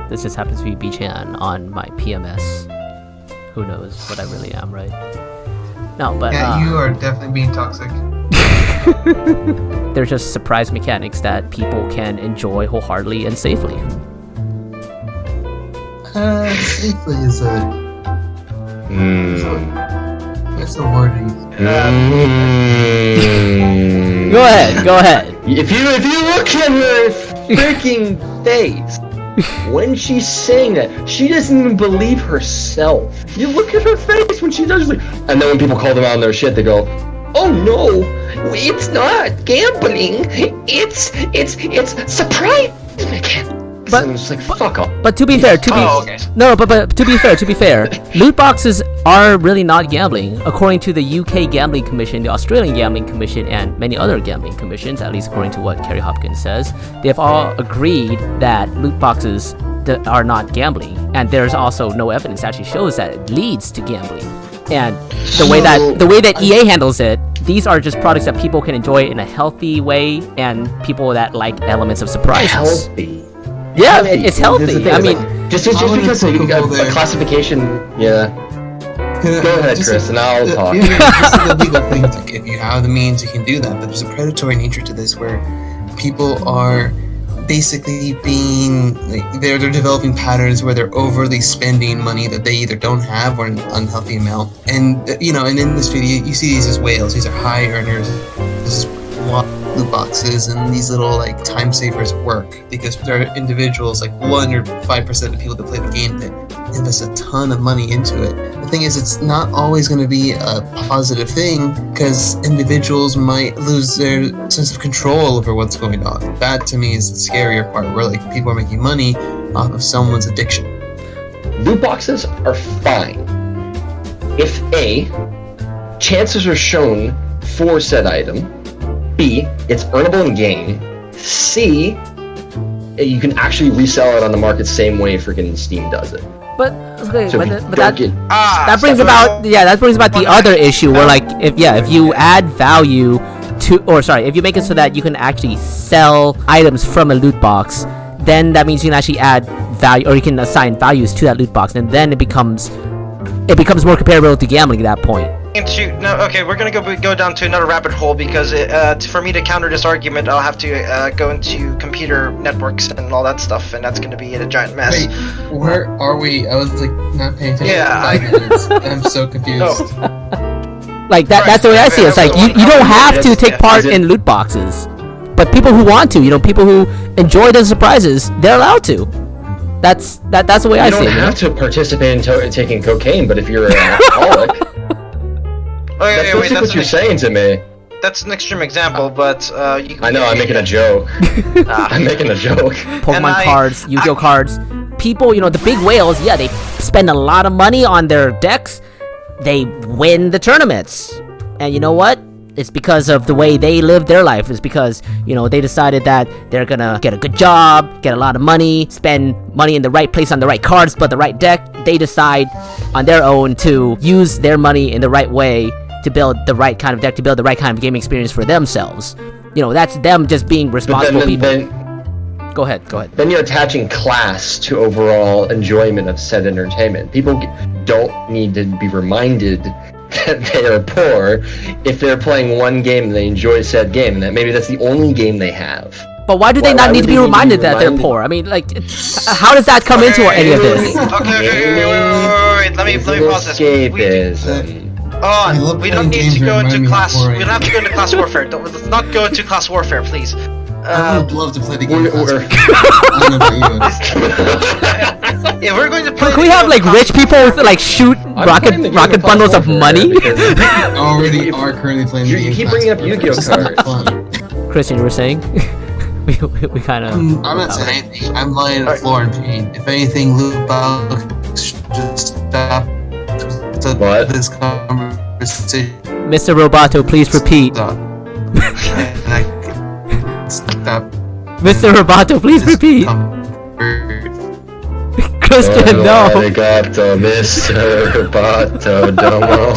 This just happens to be B-Chan on my PMS. Who knows what I really am, right? No, but yeah, you are definitely being toxic. They're just surprise mechanics that people can enjoy wholeheartedly and safely. Safely is a... That's a word. Go ahead. If you look at her freaking face when she's saying that, she doesn't even believe herself. You look at her face when she does it, and then when people call them out on their shit, they go, "Oh no, it's not gambling. It's surprise." But it's like, fuck off. But to be fair, to be fair, loot boxes are really not gambling. According to the UK Gambling Commission, the Australian Gambling Commission, and many other gambling commissions, at least according to what Kerry Hopkins says, they've all agreed that loot boxes are not gambling. And there's also no evidence that actually shows that it leads to gambling. And the way that EA handles it, these are just products that people can enjoy in a healthy way, and people that like elements of surprises. Healthy. Yeah, it's healthy. I mean, just because a classification, yeah. Go ahead, Chris, and I'll talk. Yeah, this is the legal thing. Like, if you have the means, you can do that. But there's a predatory nature to this, where people are basically being they're developing patterns where they're overly spending money that they either don't have or an unhealthy amount. And and in this video, you see these as whales. These are high earners. This is loot boxes and these little time savers work because there are individuals 1 or 5% of people that play the game that invest a ton of money into it. The thing is, it's not always going to be a positive thing because individuals might lose their sense of control over what's going on. That to me is the scarier part, where people are making money off of someone's addiction. Loot boxes are fine if A, chances are shown for said item, B, it's earnable in game, C, you can actually resell it on the market same way freaking Steam does it. But okay, So that brings about the other issue where if you add value to, if you make it so that you can actually sell items from a loot box, then that means you can actually add value, or you can assign values to that loot box, and then it becomes more comparable to gambling at that point. We're gonna go down to another rabbit hole because for me to counter this argument, I'll have to go into computer networks and all that stuff, and that's gonna be a giant mess. Wait, where are we? I was not paying attention. Yeah. For 5 minutes. I'm so confused. Oh. That's the way I see it. It's you don't have to take part in loot boxes, but people who want to, people who enjoy the surprises, they're allowed to. That's the way I see it. You don't have to participate in taking cocaine, but if you're an alcoholic. That's what you're saying to me. That's an extreme example, but I know, I'm making a joke. I'm making a joke. Pokemon cards, Yu-Gi-Oh cards. People, the big whales, yeah, they spend a lot of money on their decks. They win the tournaments. And you know what? It's because of the way they live their life. It's because, they decided that they're gonna get a good job, get a lot of money, spend money in the right place on the right cards, but the right deck. They decide on their own to use their money in the right way to build the right kind of deck, to build the right kind of gaming experience for themselves. That's them just being responsible people. Go ahead. Then you're attaching class to overall enjoyment of said entertainment. People don't need to be reminded that they are poor if they're playing one game and they enjoy said game, and that maybe that's the only game they have. But why do they not need to be reminded that they're poor? I mean, how does that come into any of this? Wait, let me pause this. We don't need to go into class. We don't have to go into class warfare. Let's not go into class warfare, please. I would love to play the game. I don't know about you. If we're going to play, can we have rich people shoot rocket bundles of money? Already are currently playing the game. You keep bringing up Yu-Gi-Oh cards. Christian, you were saying? we kind of. I'm not saying anything. I'm lying on the floor in pain. If anything, loot box should just stop this conversation. Mr. Roboto, please repeat. Stop. Mr. Roboto, please repeat. Christian, no. Arigato, Mr. Roboto, domo.